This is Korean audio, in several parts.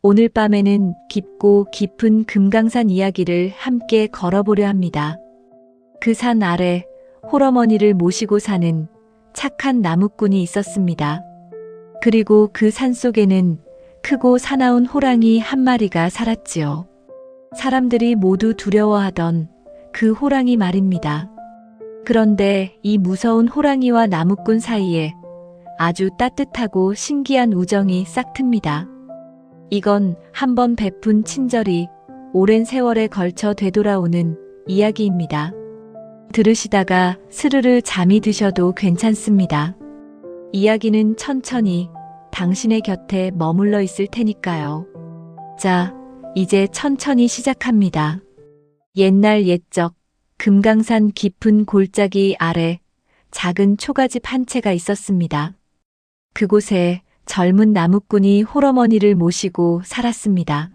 오늘 밤에는 깊고 깊은 금강산 이야기를 함께 걸어보려 합니다. 그 산 아래 홀어머니를 모시고 사는 착한 나무꾼이 있었습니다. 그리고 그 산 속에는 크고 사나운 호랑이 한 마리가 살았지요. 사람들이 모두 두려워하던 그 호랑이 말입니다. 그런데 이 무서운 호랑이와 나무꾼 사이에 아주 따뜻하고 신기한 우정이 싹틉니다. 이건 한번 베푼 친절이 오랜 세월에 걸쳐 되돌아오는 이야기입니다. 들으시다가 스르르 잠이 드셔도 괜찮습니다. 이야기는 천천히 당신의 곁에 머물러 있을 테니까요. 자, 이제 천천히 시작합니다. 옛날 옛적 금강산 깊은 골짜기 아래 작은 초가집 한 채가 있었습니다. 그곳에 젊은 나무꾼이 홀어머니를 모시고 살았습니다.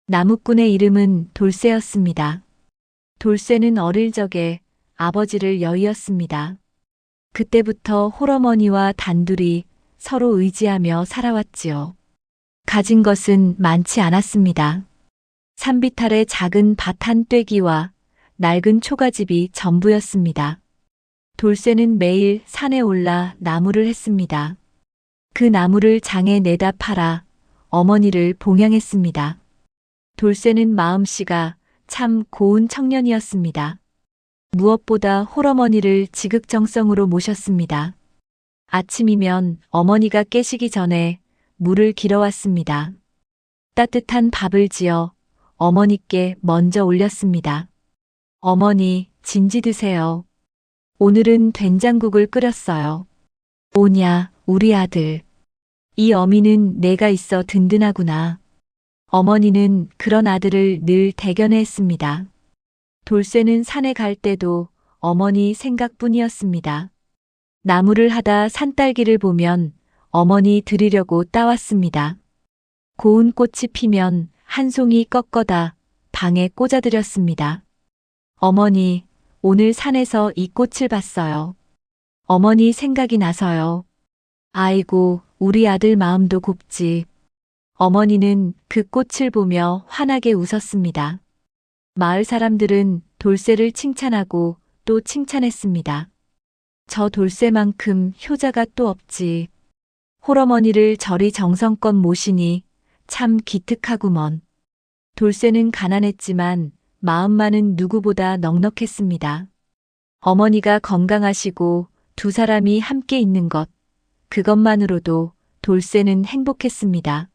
나무꾼의 이름은 돌쇠였습니다. 돌쇠는 어릴 적에 아버지를 여의었습니다. 그때부터 홀어머니와 단둘이 서로 의지하며 살아왔지요. 가진 것은 많지 않았습니다. 산비탈의 작은 밭 한 떼기와 낡은 초가집이 전부였습니다. 돌쇠는 매일 산에 올라 나무를 했습니다. 그 나무를 장에 내다 팔아 어머니를 봉양했습니다. 돌쇠는 마음씨가 참 고운 청년이었습니다. 무엇보다 홀어머니를 지극정성으로 모셨습니다. 아침이면 어머니가 깨시기 전에 물을 길어왔습니다. 따뜻한 밥을 지어 어머니께 먼저 올렸습니다. 어머니, 진지 드세요. 오늘은 된장국을 끓였어요. 오냐, 우리 아들. 이 어미는 내가 있어 든든하구나. 어머니는 그런 아들을 늘 대견해 했습니다. 돌쇠는 산에 갈 때도 어머니 생각뿐이었습니다. 나무를 하다 산딸기를 보면 어머니 드리려고 따왔습니다. 고운 꽃이 피면 한 송이 꺾어다 방에 꽂아드렸습니다. 어머니, 오늘 산에서 이 꽃을 봤어요. 어머니 생각이 나서요. 아이고, 우리 아들 마음도 곱지. 어머니는 그 꽃을 보며 환하게 웃었습니다. 마을 사람들은 돌쇠를 칭찬하고 또 칭찬했습니다. 저 돌쇠만큼 효자가 또 없지. 홀어머니를 저리 정성껏 모시니 참 기특하구먼. 돌쇠는 가난했지만 마음만은 누구보다 넉넉했습니다. 어머니가 건강하시고 두 사람이 함께 있는 것, 그것만으로도 돌쇠는 행복했습니다.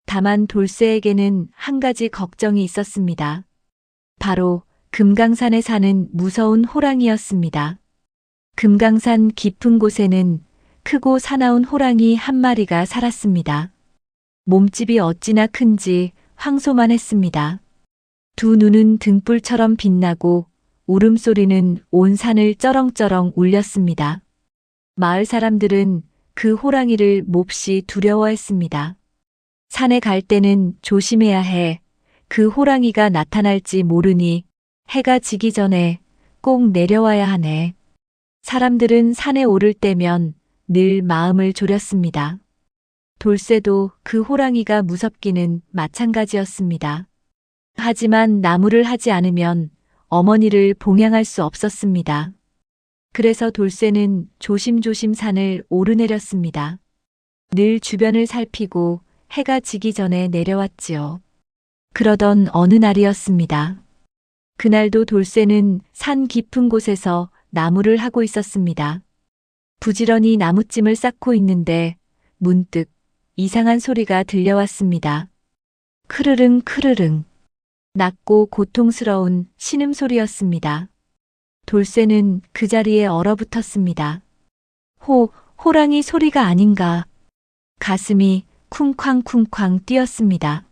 다만 돌쇠에게는 한 가지 걱정이 있었습니다. 바로 금강산에 사는 무서운 호랑이였습니다. 금강산 깊은 곳에는 크고 사나운 호랑이 한 마리가 살았습니다. 몸집이 어찌나 큰지 황소만했습니다. 두 눈은 등불처럼 빛나고 울음소리는 온 산을 쩌렁쩌렁 울렸습니다. 마을 사람들은 그 호랑이를 몹시 두려워했습니다. 산에 갈 때는 조심해야 해. 그 호랑이가 나타날지 모르니 해가 지기 전에 꼭 내려와야 하네. 사람들은 산에 오를 때면 늘 마음을 졸였습니다. 돌쇠도 그 호랑이가 무섭기는 마찬가지였습니다. 하지만 나무를 하지 않으면 어머니를 봉양할 수 없었습니다. 그래서 돌쇠는 조심조심 산을 오르내렸습니다. 늘 주변을 살피고 해가 지기 전에 내려왔지요. 그러던 어느 날이었습니다. 그날도 돌쇠는 산 깊은 곳에서 나무를 하고 있었습니다. 부지런히 나무찜을 쌓고 있는데 문득 이상한 소리가 들려왔습니다. 크르릉 크르릉. 낮고 고통스러운 신음소리였습니다. 돌쇠는 그 자리에 얼어붙었습니다. 호랑이 소리가 아닌가. 가슴이 쿵쾅쿵쾅 뛰었습니다.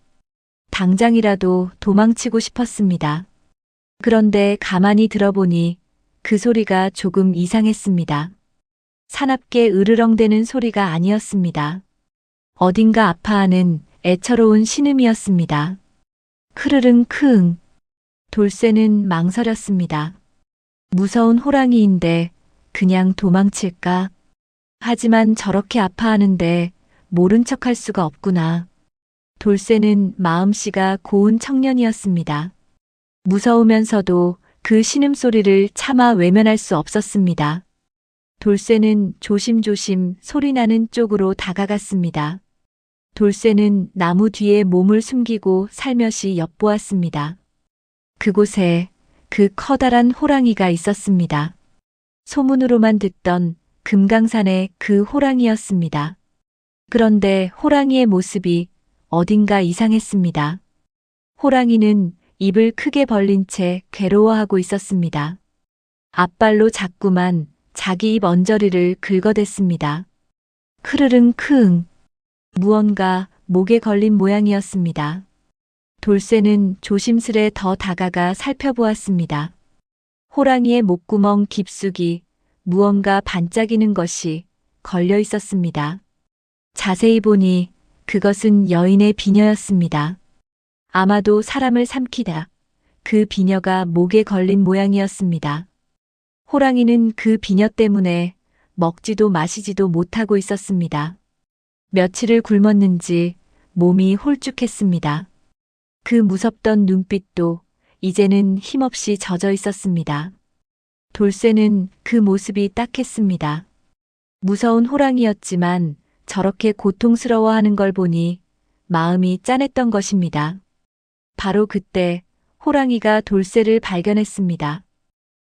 당장이라도 도망치고 싶었습니다. 그런데 가만히 들어보니 그 소리가 조금 이상했습니다. 사납게 으르렁대는 소리가 아니었습니다. 어딘가 아파하는 애처로운 신음이었습니다. 크르릉 크응. 돌쇠는 망설였습니다. 무서운 호랑이인데 그냥 도망칠까? 하지만 저렇게 아파하는데 모른 척할 수가 없구나. 돌쇠는 마음씨가 고운 청년이었습니다. 무서우면서도 그 신음소리를 차마 외면할 수 없었습니다. 돌쇠는 조심조심 소리나는 쪽으로 다가갔습니다. 돌쇠는 나무 뒤에 몸을 숨기고 살며시 엿보았습니다. 그곳에 그 커다란 호랑이가 있었습니다. 소문으로만 듣던 금강산의 그 호랑이였습니다. 그런데 호랑이의 모습이 어딘가 이상했습니다. 호랑이는 입을 크게 벌린 채 괴로워하고 있었습니다. 앞발로 자꾸만 자기 입 언저리를 긁어댔습니다. 크르릉 크응. 무언가 목에 걸린 모양이었습니다. 돌쇠는 조심스레 더 다가가 살펴보았습니다. 호랑이의 목구멍 깊숙이 무언가 반짝이는 것이 걸려 있었습니다. 자세히 보니 그것은 여인의 비녀였습니다. 아마도 사람을 삼키다 그 비녀가 목에 걸린 모양이었습니다. 호랑이는 그 비녀 때문에 먹지도 마시지도 못하고 있었습니다. 며칠을 굶었는지 몸이 홀쭉했습니다. 그 무섭던 눈빛도 이제는 힘없이 젖어 있었습니다. 돌쇠는 그 모습이 딱했습니다. 무서운 호랑이였지만 저렇게 고통스러워하는 걸 보니 마음이 짠했던 것입니다. 바로 그때 호랑이가 돌쇠를 발견했습니다.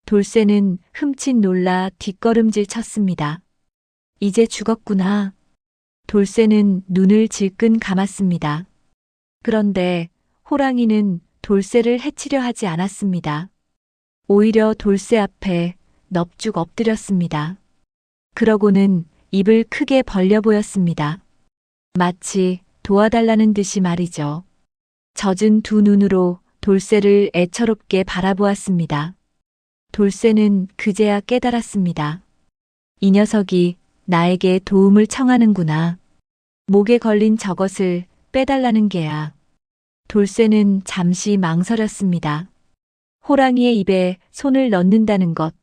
돌쇠는 흠칫 놀라 뒷걸음질 쳤습니다. 이제 죽었구나. 돌쇠는 눈을 질끈 감았습니다. 그런데 호랑이는 돌쇠를 해치려 하지 않았습니다. 오히려 돌쇠 앞에 넙죽 엎드렸습니다. 그러고는 입을 크게 벌려 보였습니다. 마치 도와달라는 듯이 말이죠. 젖은 두 눈으로 돌쇠를 애처롭게 바라보았습니다. 돌쇠는 그제야 깨달았습니다. 이 녀석이 나에게 도움을 청하는구나. 목에 걸린 저것을 빼달라는 게야. 돌쇠는 잠시 망설였습니다. 호랑이의 입에 손을 넣는다는 것,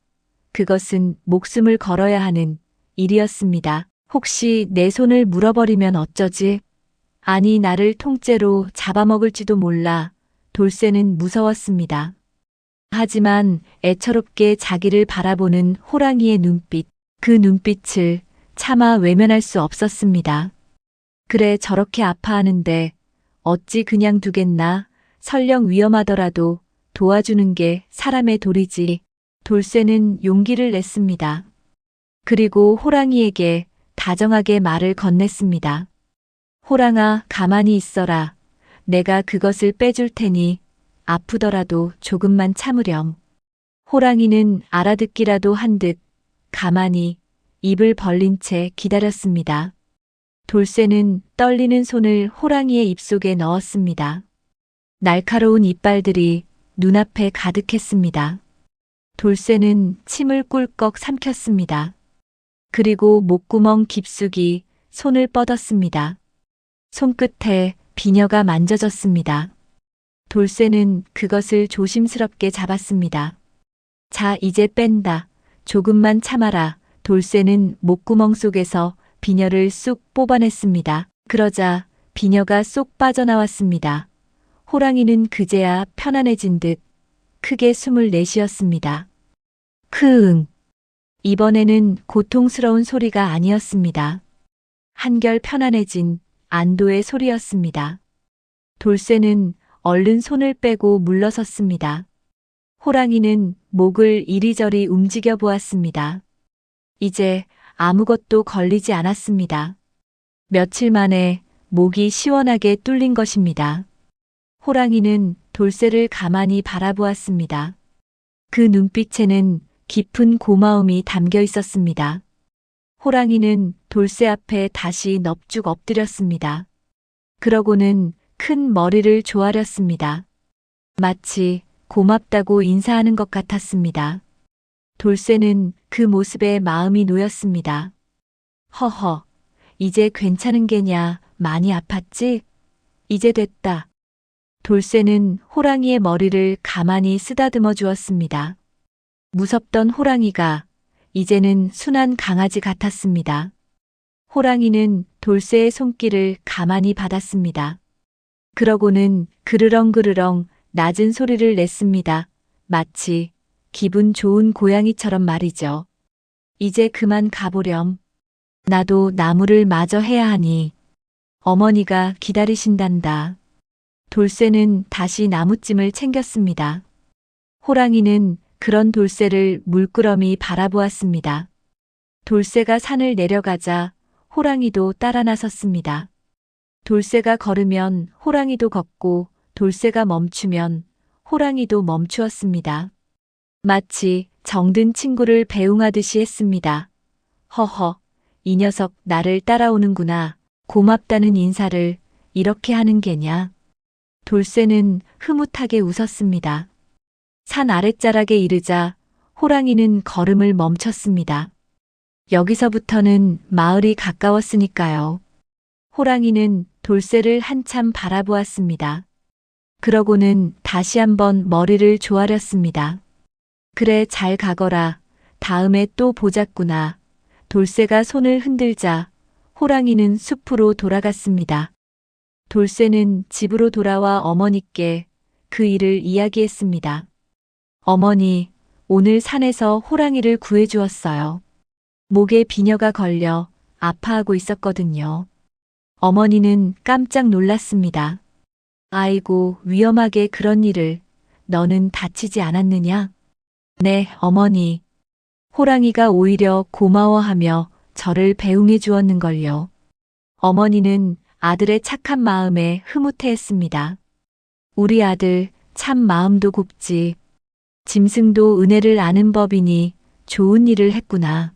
그것은 목숨을 걸어야 하는 일이었습니다. 혹시 내 손을 물어버리면 어쩌지? 아니, 나를 통째로 잡아먹을지도 몰라. 돌쇠는 무서웠습니다. 하지만 애처롭게 자기를 바라보는 호랑이의 눈빛, 그 눈빛을 차마 외면할 수 없었습니다. 그래, 저렇게 아파하는데 어찌 그냥 두겠나? 설령 위험하더라도 도와주는 게 사람의 도리지. 돌쇠는 용기를 냈습니다. 그리고 호랑이에게 다정하게 말을 건넸습니다. 호랑아, 가만히 있어라. 내가 그것을 빼줄 테니 아프더라도 조금만 참으렴. 호랑이는 알아듣기라도 한 듯 가만히 입을 벌린 채 기다렸습니다. 돌쇠는 떨리는 손을 호랑이의 입속에 넣었습니다. 날카로운 이빨들이 눈앞에 가득했습니다. 돌쇠는 침을 꿀꺽 삼켰습니다. 그리고 목구멍 깊숙이 손을 뻗었습니다. 손끝에 비녀가 만져졌습니다. 돌쇠는 그것을 조심스럽게 잡았습니다. 자, 이제 뺀다. 조금만 참아라. 돌쇠는 목구멍 속에서 비녀를 쑥 뽑아냈습니다. 그러자 비녀가 쏙 빠져나왔습니다. 호랑이는 그제야 편안해진 듯 크게 숨을 내쉬었습니다. 크응. 이번에는 고통스러운 소리가 아니었습니다. 한결 편안해진 안도의 소리였습니다. 돌쇠는 얼른 손을 빼고 물러섰습니다. 호랑이는 목을 이리저리 움직여 보았습니다. 이제 아무것도 걸리지 않았습니다. 며칠 만에 목이 시원하게 뚫린 것입니다. 호랑이는 돌쇠를 가만히 바라보았습니다. 그 눈빛에는 깊은 고마움이 담겨 있었습니다. 호랑이는 돌쇠 앞에 다시 넙죽 엎드렸습니다. 그러고는 큰 머리를 조아렸습니다. 마치 고맙다고 인사하는 것 같았습니다. 돌쇠는 그 모습에 마음이 놓였습니다. 허허, 이제 괜찮은 게냐? 많이 아팠지? 이제 됐다. 돌쇠는 호랑이의 머리를 가만히 쓰다듬어 주었습니다. 무섭던 호랑이가 이제는 순한 강아지 같았습니다. 호랑이는 돌쇠의 손길을 가만히 받았습니다. 그러고는 그르렁그르렁 낮은 소리를 냈습니다. 마치 기분 좋은 고양이처럼 말이죠. 이제 그만 가보렴. 나도 나무를 마저 해야 하니 어머니가 기다리신단다. 돌쇠는 다시 나무찜을 챙겼습니다. 호랑이는 그런 돌쇠를 물끄러미 바라보았습니다. 돌쇠가 산을 내려가자 호랑이도 따라 나섰습니다. 돌쇠가 걸으면 호랑이도 걷고 돌쇠가 멈추면 호랑이도 멈추었습니다. 마치 정든 친구를 배웅하듯이 했습니다. 허허, 이 녀석 나를 따라오는구나. 고맙다는 인사를 이렇게 하는 게냐. 돌쇠는 흐뭇하게 웃었습니다. 산 아랫자락에 이르자 호랑이는 걸음을 멈췄습니다. 여기서부터는 마을이 가까웠으니까요. 호랑이는 돌쇠를 한참 바라보았습니다. 그러고는 다시 한번 머리를 조아렸습니다. 그래, 잘 가거라. 다음에 또 보자꾸나. 돌쇠가 손을 흔들자 호랑이는 숲으로 돌아갔습니다. 돌쇠는 집으로 돌아와 어머니께 그 일을 이야기했습니다. 어머니, 오늘 산에서 호랑이를 구해주었어요. 목에 비녀가 걸려 아파하고 있었거든요. 어머니는 깜짝 놀랐습니다. 아이고, 위험하게 그런 일을. 너는 다치지 않았느냐? 네, 어머니. 호랑이가 오히려 고마워하며 저를 배웅해 주었는걸요. 어머니는 아들의 착한 마음에 흐뭇해했습니다. 우리 아들 참 마음도 곱지. 짐승도 은혜를 아는 법이니 좋은 일을 했구나.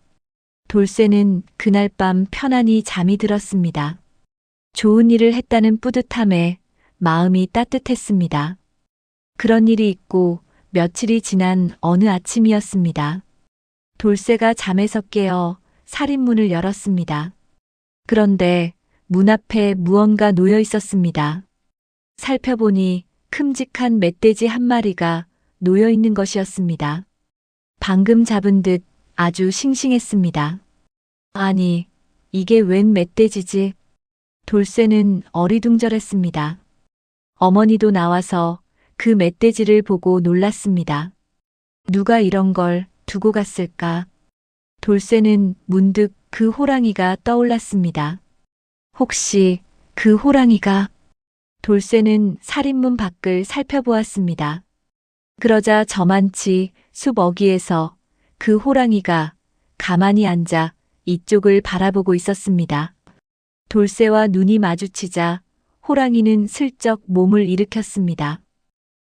돌쇠는 그날 밤 편안히 잠이 들었습니다. 좋은 일을 했다는 뿌듯함에 마음이 따뜻했습니다. 그런 일이 있고 며칠이 지난 어느 아침이었습니다. 돌쇠가 잠에서 깨어 살인문을 열었습니다. 그런데 문 앞에 무언가 놓여 있었습니다. 살펴보니 큼직한 멧돼지 한 마리가 놓여 있는 것이었습니다. 방금 잡은 듯 아주 싱싱했습니다. 아니, 이게 웬 멧돼지지? 돌쇠는 어리둥절했습니다. 어머니도 나와서 그 멧돼지를 보고 놀랐습니다. 누가 이런 걸 두고 갔을까? 돌쇠는 문득 그 호랑이가 떠올랐습니다. 혹시 그 호랑이가? 돌쇠는 살인문 밖을 살펴보았습니다. 그러자 저만치 숲 어귀에서 그 호랑이가 가만히 앉아 이쪽을 바라보고 있었습니다. 돌쇠와 눈이 마주치자 호랑이는 슬쩍 몸을 일으켰습니다.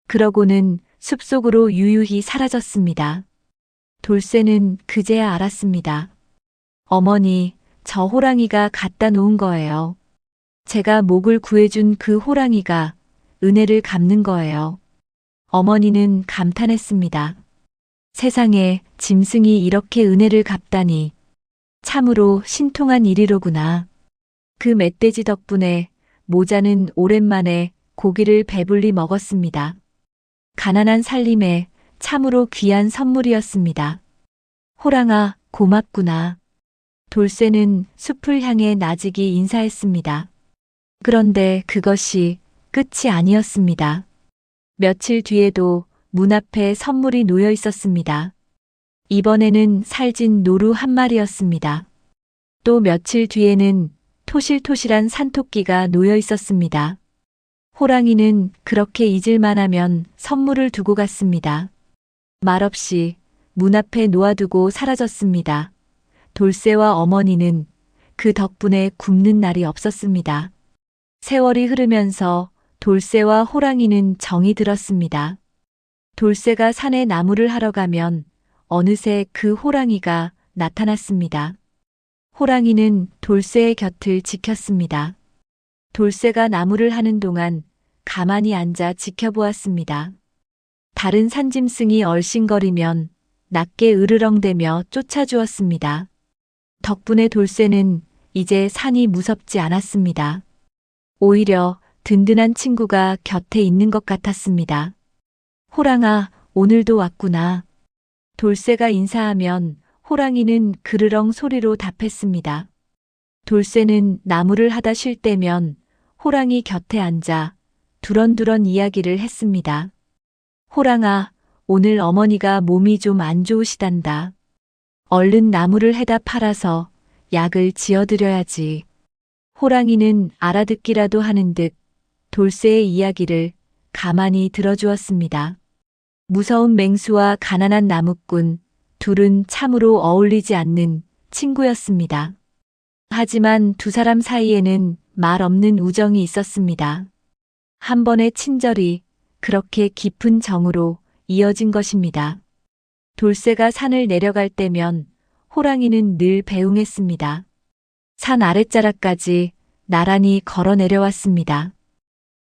그러고는 숲속으로 유유히 사라졌습니다. 돌쇠는 그제야 알았습니다. 어머니, 저 호랑이가 갖다 놓은 거예요. 제가 목을 구해준 그 호랑이가 은혜를 갚는 거예요. 어머니는 감탄했습니다. 세상에 짐승이 이렇게 은혜를 갚다니. 참으로 신통한 일이로구나. 그 멧돼지 덕분에 모자는 오랜만에 고기를 배불리 먹었습니다. 가난한 살림에 참으로 귀한 선물이었습니다. 호랑아, 고맙구나. 돌쇠는 숲을 향해 나직이 인사했습니다. 그런데 그것이 끝이 아니었습니다. 며칠 뒤에도 문 앞에 선물이 놓여 있었습니다. 이번에는 살진 노루 한 마리였습니다. 또 며칠 뒤에는 토실토실한 산토끼가 놓여 있었습니다. 호랑이는 그렇게 잊을만하면 선물을 두고 갔습니다. 말없이 문 앞에 놓아두고 사라졌습니다. 돌쇠와 어머니는 그 덕분에 굶는 날이 없었습니다. 세월이 흐르면서 돌쇠와 호랑이는 정이 들었습니다. 돌쇠가 산에 나무를 하러 가면 어느새 그 호랑이가 나타났습니다. 호랑이는 돌쇠의 곁을 지켰습니다. 돌쇠가 나무를 하는 동안 가만히 앉아 지켜보았습니다. 다른 산짐승이 얼씬거리면 낮게 으르렁대며 쫓아주었습니다. 덕분에 돌쇠는 이제 산이 무섭지 않았습니다. 오히려 든든한 친구가 곁에 있는 것 같았습니다. 호랑아, 오늘도 왔구나. 돌쇠가 인사하면 호랑이는 그르렁 소리로 답했습니다. 돌쇠는 나무를 하다 쉴 때면 호랑이 곁에 앉아 두런두런 이야기를 했습니다. 호랑아, 오늘 어머니가 몸이 좀 안 좋으시단다. 얼른 나무를 해다 팔아서 약을 지어드려야지. 호랑이는 알아듣기라도 하는 듯 돌쇠의 이야기를 가만히 들어주었습니다. 무서운 맹수와 가난한 나무꾼, 둘은 참으로 어울리지 않는 친구였습니다. 하지만 두 사람 사이에는 말 없는 우정이 있었습니다. 한 번의 친절이 그렇게 깊은 정으로 이어진 것입니다. 돌쇠가 산을 내려갈 때면 호랑이는 늘 배웅했습니다. 산 아랫자락까지 나란히 걸어 내려왔습니다.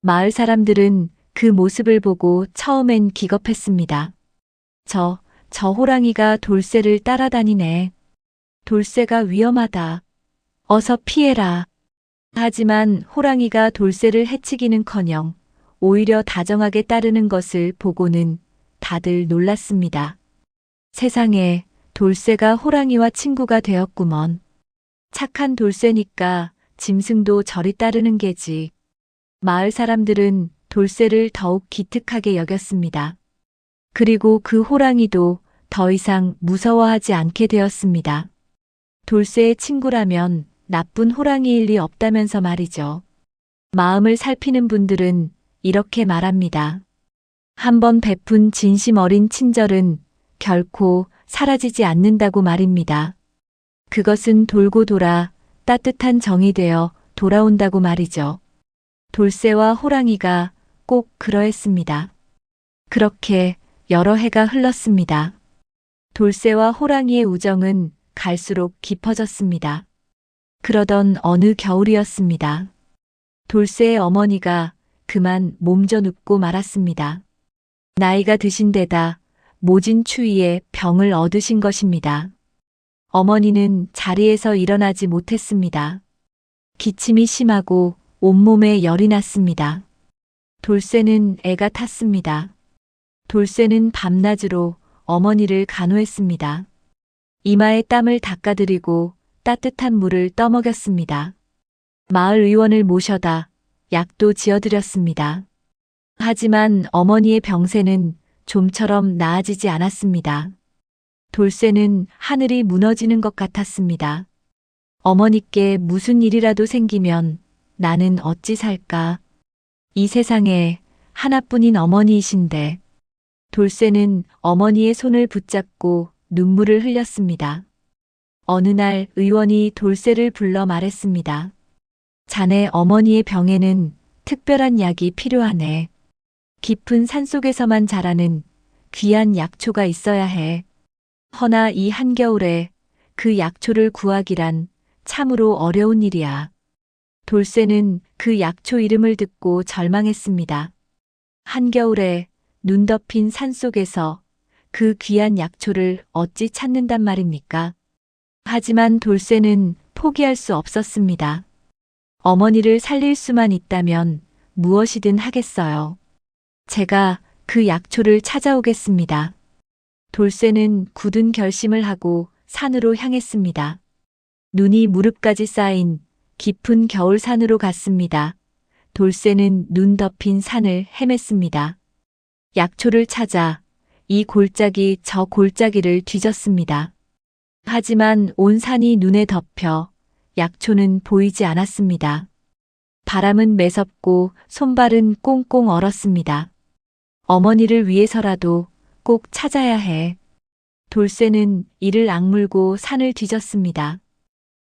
마을 사람들은 그 모습을 보고 처음엔 기겁했습니다. 저 호랑이가 돌쇠를 따라다니네. 돌쇠가 위험하다. 어서 피해라. 하지만 호랑이가 돌쇠를 해치기는커녕 오히려 다정하게 따르는 것을 보고는 다들 놀랐습니다. 세상에, 돌쇠가 호랑이와 친구가 되었구먼. 착한 돌쇠니까 짐승도 저리 따르는 게지. 마을 사람들은 돌쇠를 더욱 기특하게 여겼습니다. 그리고 그 호랑이도 더 이상 무서워하지 않게 되었습니다. 돌쇠의 친구라면 나쁜 호랑이일 리 없다면서 말이죠. 마음을 살피는 분들은 이렇게 말합니다. 한번 베푼 진심 어린 친절은 결코 사라지지 않는다고 말입니다. 그것은 돌고 돌아 따뜻한 정이 되어 돌아온다고 말이죠. 돌쇠와 호랑이가 꼭 그러했습니다. 그렇게 여러 해가 흘렀습니다. 돌쇠와 호랑이의 우정은 갈수록 깊어졌습니다. 그러던 어느 겨울이었습니다. 돌쇠의 어머니가 그만 몸져 눕고 말았습니다. 나이가 드신 데다 모진 추위에 병을 얻으신 것입니다. 어머니는 자리에서 일어나지 못했습니다. 기침이 심하고 온몸에 열이 났습니다. 돌쇠는 애가 탔습니다. 돌쇠는 밤낮으로 어머니를 간호했습니다. 이마에 땀을 닦아드리고 따뜻한 물을 떠먹였습니다. 마을 의원을 모셔다 약도 지어드렸습니다. 하지만 어머니의 병세는 좀처럼 나아지지 않았습니다. 돌쇠는 하늘이 무너지는 것 같았습니다. 어머니께 무슨 일이라도 생기면 나는 어찌 살까? 이 세상에 하나뿐인 어머니이신데. 돌쇠는 어머니의 손을 붙잡고 눈물을 흘렸습니다. 어느 날 의원이 돌쇠를 불러 말했습니다. 자네 어머니의 병에는 특별한 약이 필요하네. 깊은 산속에서만 자라는 귀한 약초가 있어야 해. 허나 이 한겨울에 그 약초를 구하기란 참으로 어려운 일이야. 돌쇠는 그 약초 이름을 듣고 절망했습니다. 한겨울에 눈 덮인 산속에서 그 귀한 약초를 어찌 찾는단 말입니까? 하지만 돌쇠는 포기할 수 없었습니다. 어머니를 살릴 수만 있다면 무엇이든 하겠어요. 제가 그 약초를 찾아오겠습니다. 돌쇠는 굳은 결심을 하고 산으로 향했습니다. 눈이 무릎까지 쌓인 깊은 겨울산으로 갔습니다. 돌쇠는 눈 덮인 산을 헤맸습니다. 약초를 찾아 이 골짜기 저 골짜기를 뒤졌습니다. 하지만 온 산이 눈에 덮여 약초는 보이지 않았습니다. 바람은 매섭고 손발은 꽁꽁 얼었습니다. 어머니를 위해서라도 꼭 찾아야 해. 돌쇠는 이를 악물고 산을 뒤졌습니다.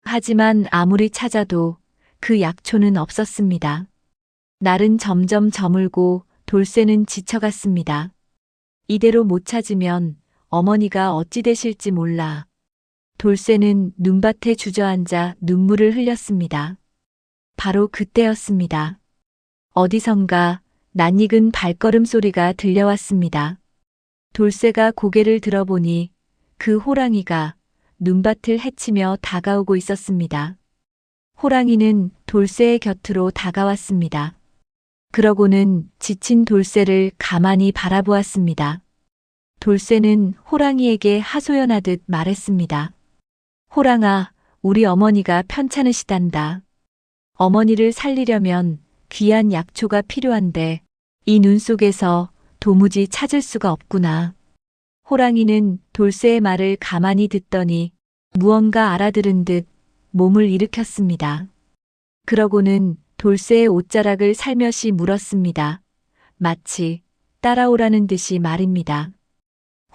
하지만 아무리 찾아도 그 약초는 없었습니다. 날은 점점 저물고 돌쇠는 지쳐갔습니다. 이대로 못 찾으면 어머니가 어찌 되실지 몰라. 돌쇠는 눈밭에 주저앉아 눈물을 흘렸습니다. 바로 그때였습니다. 어디선가 낯익은 발걸음 소리가 들려왔습니다. 돌쇠가 고개를 들어보니 그 호랑이가 눈밭을 헤치며 다가오고 있었습니다. 호랑이는 돌쇠의 곁으로 다가왔습니다. 그러고는 지친 돌쇠를 가만히 바라보았습니다. 돌쇠는 호랑이에게 하소연하듯 말했습니다. 호랑아, 우리 어머니가 편찮으시단다. 어머니를 살리려면 귀한 약초가 필요한데 이 눈 속에서 도무지 찾을 수가 없구나. 호랑이는 돌쇠의 말을 가만히 듣더니 무언가 알아들은 듯 몸을 일으켰습니다. 그러고는 돌쇠의 옷자락을 살며시 물었습니다. 마치 따라오라는 듯이 말입니다.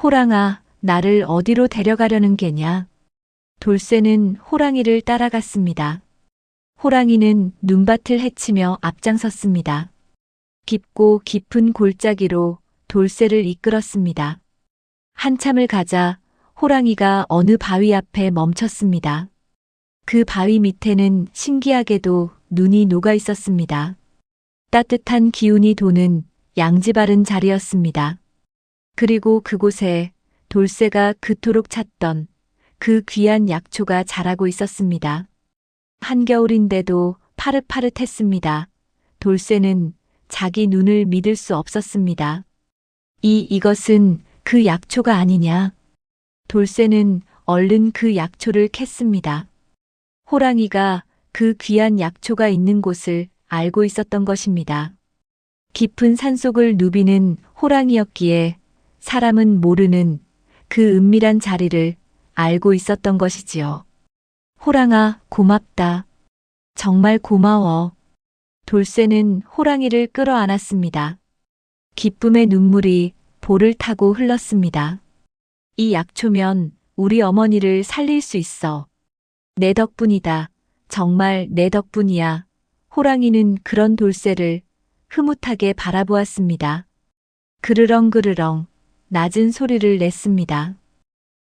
호랑아, 나를 어디로 데려가려는 게냐? 돌쇠는 호랑이를 따라갔습니다. 호랑이는 눈밭을 헤치며 앞장섰습니다. 깊고 깊은 골짜기로 돌쇠를 이끌었습니다. 한참을 가자 호랑이가 어느 바위 앞에 멈췄습니다. 그 바위 밑에는 신기하게도 눈이 녹아 있었습니다. 따뜻한 기운이 도는 양지 바른 자리였습니다. 그리고 그곳에 돌쇠가 그토록 찾던 그 귀한 약초가 자라고 있었습니다. 한겨울인데도 파릇파릇했습니다. 돌쇠는 자기 눈을 믿을 수 없었습니다. 이것은 그 약초가 아니냐? 돌쇠는 얼른 그 약초를 캤습니다. 호랑이가 그 귀한 약초가 있는 곳을 알고 있었던 것입니다. 깊은 산속을 누비는 호랑이였기에 사람은 모르는 그 은밀한 자리를 알고 있었던 것이지요. 호랑아, 고맙다. 정말 고마워. 돌쇠는 호랑이를 끌어안았습니다. 기쁨의 눈물이 볼을 타고 흘렀습니다. 이 약초면 우리 어머니를 살릴 수 있어. 내 덕분이다. 정말 내 덕분이야. 호랑이는 그런 돌쇠를 흐뭇하게 바라보았습니다. 그르렁그르렁 낮은 소리를 냈습니다.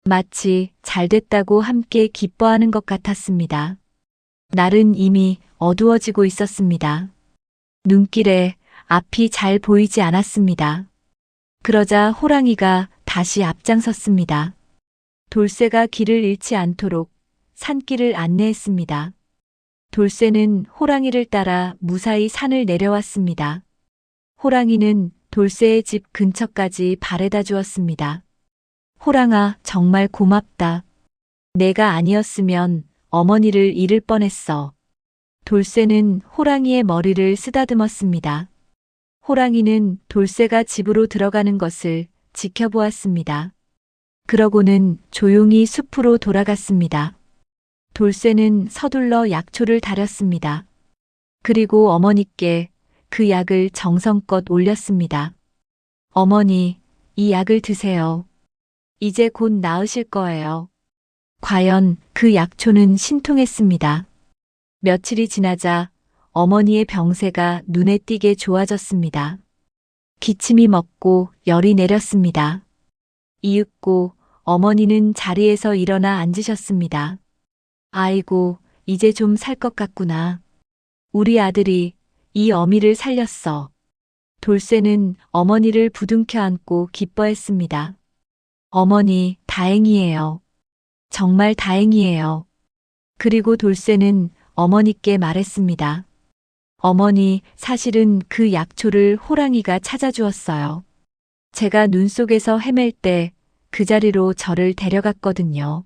마치 잘됐다고 함께 기뻐하는 것 같았습니다. 날은 이미 어두워지고 있었습니다. 눈길에 앞이 잘 보이지 않았습니다. 그러자 호랑이가 다시 앞장섰습니다. 돌쇠가 길을 잃지 않도록 산길을 안내했습니다. 돌쇠는 호랑이를 따라 무사히 산을 내려왔습니다. 호랑이는 돌쇠의 집 근처까지 바래다 주었습니다. 호랑아, 정말 고맙다. 내가 아니었으면 어머니를 잃을 뻔했어. 돌쇠는 호랑이의 머리를 쓰다듬었습니다. 호랑이는 돌쇠가 집으로 들어가는 것을 지켜보았습니다. 그러고는 조용히 숲으로 돌아갔습니다. 돌쇠는 서둘러 약초를 다렸습니다. 그리고 어머니께 그 약을 정성껏 올렸습니다. 어머니, 이 약을 드세요. 이제 곧 나으실 거예요. 과연 그 약초는 신통했습니다. 며칠이 지나자 어머니의 병세가 눈에 띄게 좋아졌습니다. 기침이 멎고 열이 내렸습니다. 이윽고 어머니는 자리에서 일어나 앉으셨습니다. 아이고, 이제 좀 살 것 같구나. 우리 아들이 이 어미를 살렸어. 돌쇠는 어머니를 부둥켜 안고 기뻐했습니다. 어머니, 다행이에요. 정말 다행이에요. 그리고 돌쇠는 어머니께 말했습니다. 어머니, 사실은 그 약초를 호랑이가 찾아주었어요. 제가 눈 속에서 헤맬 때 그 자리로 저를 데려갔거든요.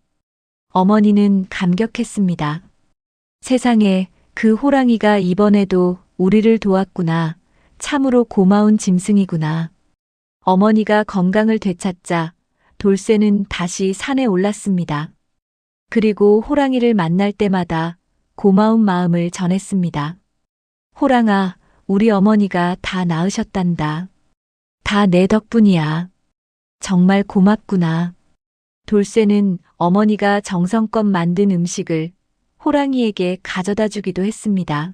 어머니는 감격했습니다. 세상에, 그 호랑이가 이번에도 우리를 도왔구나. 참으로 고마운 짐승이구나. 어머니가 건강을 되찾자 돌쇠는 다시 산에 올랐습니다. 그리고 호랑이를 만날 때마다 고마운 마음을 전했습니다. 호랑아, 우리 어머니가 다 나으셨단다. 다 내 덕분이야. 정말 고맙구나. 돌쇠는 어머니가 정성껏 만든 음식을 호랑이에게 가져다 주기도 했습니다.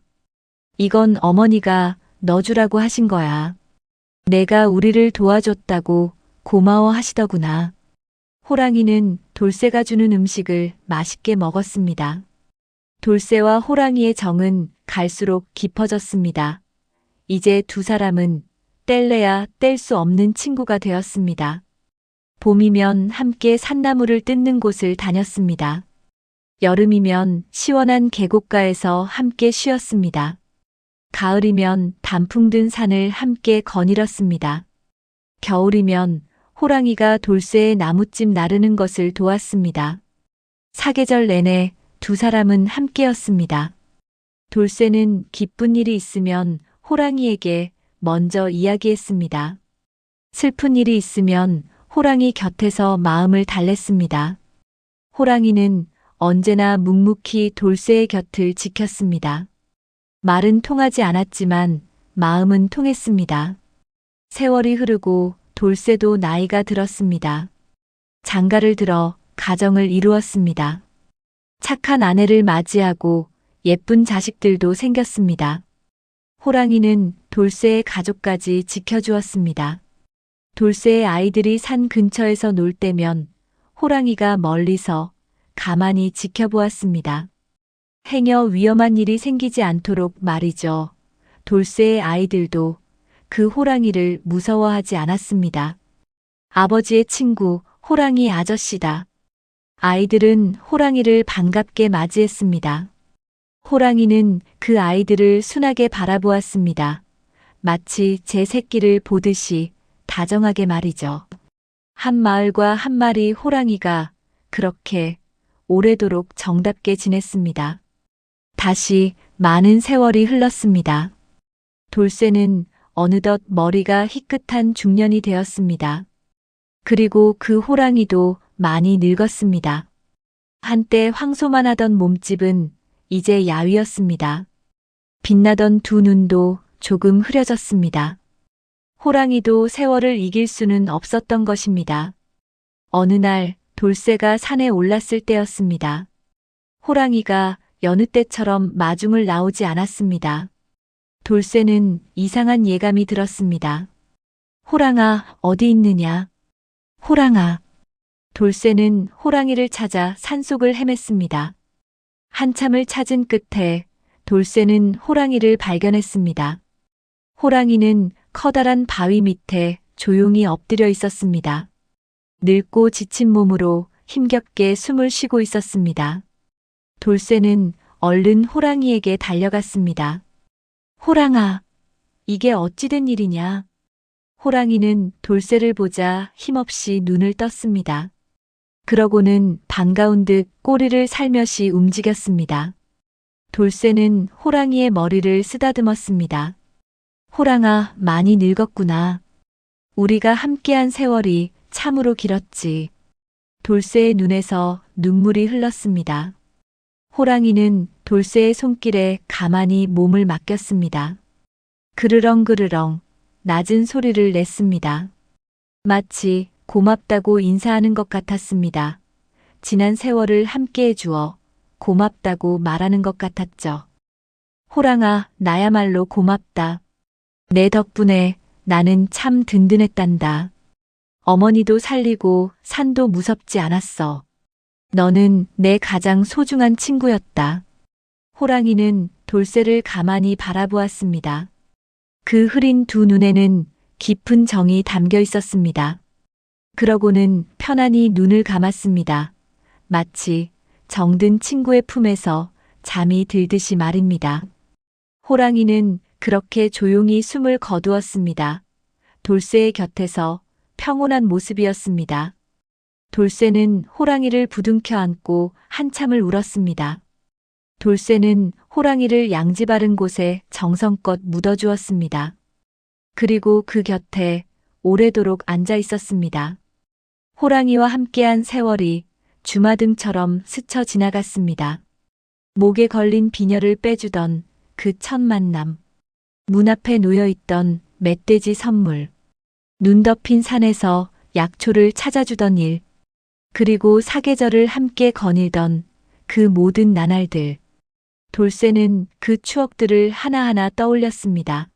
이건 어머니가 너 주라고 하신 거야. 내가 우리를 도와줬다고 고마워하시더구나. 호랑이는 돌쇠가 주는 음식을 맛있게 먹었습니다. 돌쇠와 호랑이의 정은 갈수록 깊어졌습니다. 이제 두 사람은 뗄래야 뗄 수 없는 친구가 되었습니다. 봄이면 함께 산나물을 뜯는 곳을 다녔습니다. 여름이면 시원한 계곡가에서 함께 쉬었습니다. 가을이면 단풍 든 산을 함께 거닐었습니다. 겨울이면 호랑이가 돌쇠의 나뭇집 나르는 것을 도왔습니다. 사계절 내내 두 사람은 함께였습니다. 돌쇠는 기쁜 일이 있으면 호랑이에게 먼저 이야기했습니다. 슬픈 일이 있으면 호랑이 곁에서 마음을 달랬습니다. 호랑이는 언제나 묵묵히 돌쇠의 곁을 지켰습니다. 말은 통하지 않았지만 마음은 통했습니다. 세월이 흐르고 돌쇠도 나이가 들었습니다. 장가를 들어 가정을 이루었습니다. 착한 아내를 맞이하고 예쁜 자식들도 생겼습니다. 호랑이는 돌쇠의 가족까지 지켜주었습니다. 돌쇠의 아이들이 산 근처에서 놀 때면 호랑이가 멀리서 가만히 지켜보았습니다. 행여 위험한 일이 생기지 않도록 말이죠. 돌쇠의 아이들도 그 호랑이를 무서워하지 않았습니다. 아버지의 친구, 호랑이 아저씨다. 아이들은 호랑이를 반갑게 맞이했습니다. 호랑이는 그 아이들을 순하게 바라보았습니다. 마치 제 새끼를 보듯이 다정하게 말이죠. 한 마을과 한 마리 호랑이가 그렇게 오래도록 정답게 지냈습니다. 다시 많은 세월이 흘렀습니다. 돌쇠는 어느덧 머리가 희끗한 중년이 되었습니다. 그리고 그 호랑이도 많이 늙었습니다. 한때 황소만하던 몸집은 이제 야위었습니다. 빛나던 두 눈도 조금 흐려졌습니다. 호랑이도 세월을 이길 수는 없었던 것입니다. 어느 날 돌쇠가 산에 올랐을 때였습니다. 호랑이가 여느 때처럼 마중을 나오지 않았습니다. 돌쇠는 이상한 예감이 들었습니다. 호랑아, 어디 있느냐? 호랑아. 돌쇠는 호랑이를 찾아 산속을 헤맸습니다. 한참을 찾은 끝에 돌쇠는 호랑이를 발견했습니다. 호랑이는 커다란 바위 밑에 조용히 엎드려 있었습니다. 늙고 지친 몸으로 힘겹게 숨을 쉬고 있었습니다. 돌쇠는 얼른 호랑이에게 달려갔습니다. 호랑아, 이게 어찌 된 일이냐? 호랑이는 돌쇠를 보자 힘없이 눈을 떴습니다. 그러고는 반가운 듯 꼬리를 살며시 움직였습니다. 돌쇠는 호랑이의 머리를 쓰다듬었습니다. 호랑아, 많이 늙었구나. 우리가 함께한 세월이 참으로 길었지. 돌쇠의 눈에서 눈물이 흘렀습니다. 호랑이는 돌쇠의 손길에 가만히 몸을 맡겼습니다. 그르렁그르렁 낮은 소리를 냈습니다. 마치 고맙다고 인사하는 것 같았습니다. 지난 세월을 함께해 주어 고맙다고 말하는 것 같았죠. 호랑아, 나야말로 고맙다. 내 덕분에 나는 참 든든했단다. 어머니도 살리고 산도 무섭지 않았어. 너는 내 가장 소중한 친구였다. 호랑이는 돌쇠를 가만히 바라보았습니다. 그 흐린 두 눈에는 깊은 정이 담겨 있었습니다. 그러고는 편안히 눈을 감았습니다. 마치 정든 친구의 품에서 잠이 들듯이 말입니다. 호랑이는 그렇게 조용히 숨을 거두었습니다. 돌쇠의 곁에서 평온한 모습이었습니다. 돌쇠는 호랑이를 부둥켜 안고 한참을 울었습니다. 돌쇠는 호랑이를 양지 바른 곳에 정성껏 묻어주었습니다. 그리고 그 곁에 오래도록 앉아 있었습니다. 호랑이와 함께한 세월이 주마등처럼 스쳐 지나갔습니다. 목에 걸린 비녀를 빼주던 그 첫 만남, 문 앞에 놓여있던 멧돼지 선물, 눈 덮인 산에서 약초를 찾아주던 일, 그리고 사계절을 함께 거닐던 그 모든 나날들. 돌쇠는 그 추억들을 하나하나 떠올렸습니다.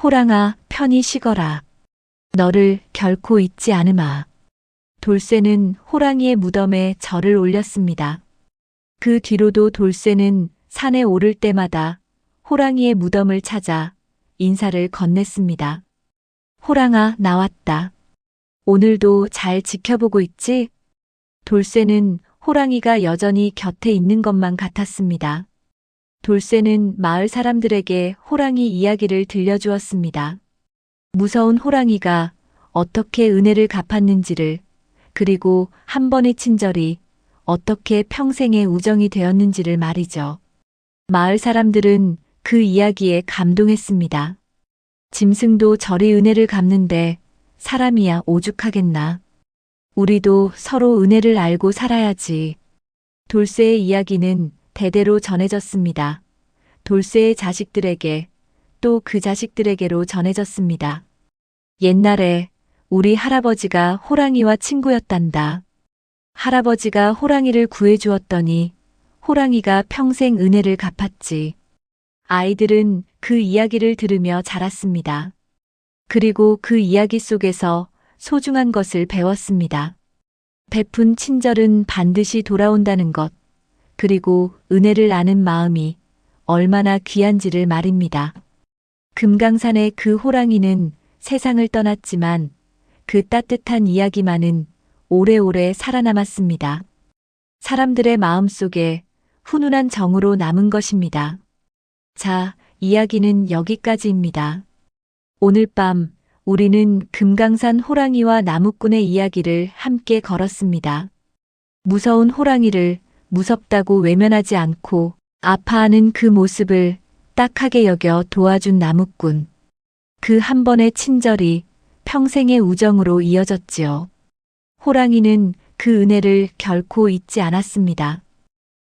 호랑아, 편히 쉬거라. 너를 결코 잊지 않으마. 돌쇠는 호랑이의 무덤에 절을 올렸습니다. 그 뒤로도 돌쇠는 산에 오를 때마다 호랑이의 무덤을 찾아 인사를 건넸습니다. 호랑아, 나왔다. 오늘도 잘 지켜보고 있지? 돌쇠는 호랑이가 여전히 곁에 있는 것만 같았습니다. 돌쇠는 마을 사람들에게 호랑이 이야기를 들려주었습니다. 무서운 호랑이가 어떻게 은혜를 갚았는지를, 그리고 한 번의 친절이 어떻게 평생의 우정이 되었는지를 말이죠. 마을 사람들은 그 이야기에 감동했습니다. 짐승도 저리 은혜를 갚는데 사람이야 오죽하겠나. 우리도 서로 은혜를 알고 살아야지. 돌쇠의 이야기는 대대로 전해졌습니다. 돌쇠의 자식들에게 또 그 자식들에게로 전해졌습니다. 옛날에 우리 할아버지가 호랑이와 친구였단다. 할아버지가 호랑이를 구해주었더니 호랑이가 평생 은혜를 갚았지. 아이들은 그 이야기를 들으며 자랐습니다. 그리고 그 이야기 속에서 소중한 것을 배웠습니다. 베푼 친절은 반드시 돌아온다는 것, 그리고 은혜를 아는 마음이 얼마나 귀한지를 말입니다. 금강산의 그 호랑이는 세상을 떠났지만 그 따뜻한 이야기만은 오래오래 살아남았습니다. 사람들의 마음속에 훈훈한 정으로 남은 것입니다. 자, 이야기는 여기까지입니다. 오늘 밤 우리는 금강산 호랑이와 나무꾼의 이야기를 함께 걸었습니다. 무서운 호랑이를 무섭다고 외면하지 않고 아파하는 그 모습을 딱하게 여겨 도와준 나무꾼. 그 한 번의 친절이 평생의 우정으로 이어졌지요. 호랑이는 그 은혜를 결코 잊지 않았습니다.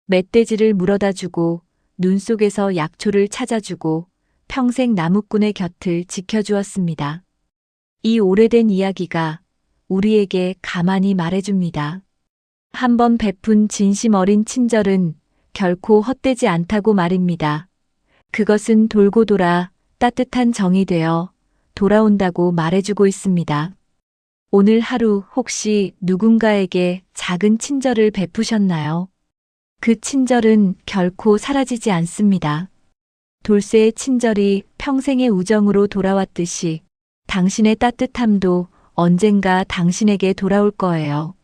멧돼지를 물어다 주고 눈 속에서 약초를 찾아주고 평생 나무꾼의 곁을 지켜주었습니다. 이 오래된 이야기가 우리에게 가만히 말해줍니다. 한번 베푼 진심 어린 친절은 결코 헛되지 않다고 말입니다. 그것은 돌고 돌아 따뜻한 정이 되어 돌아온다고 말해주고 있습니다. 오늘 하루 혹시 누군가에게 작은 친절을 베푸셨나요? 그 친절은 결코 사라지지 않습니다. 돌쇠의 친절이 평생의 우정으로 돌아왔듯이 당신의 따뜻함도 언젠가 당신에게 돌아올 거예요.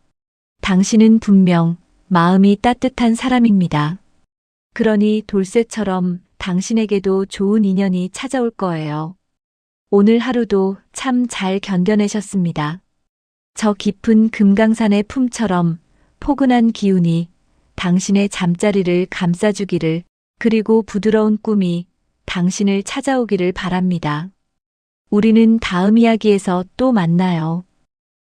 당신은 분명 마음이 따뜻한 사람입니다. 그러니 돌쇠처럼 당신에게도 좋은 인연이 찾아올 거예요. 오늘 하루도 참 잘 견뎌내셨습니다. 저 깊은 금강산의 품처럼 포근한 기운이 당신의 잠자리를 감싸주기를, 그리고 부드러운 꿈이 당신을 찾아오기를 바랍니다. 우리는 다음 이야기에서 또 만나요.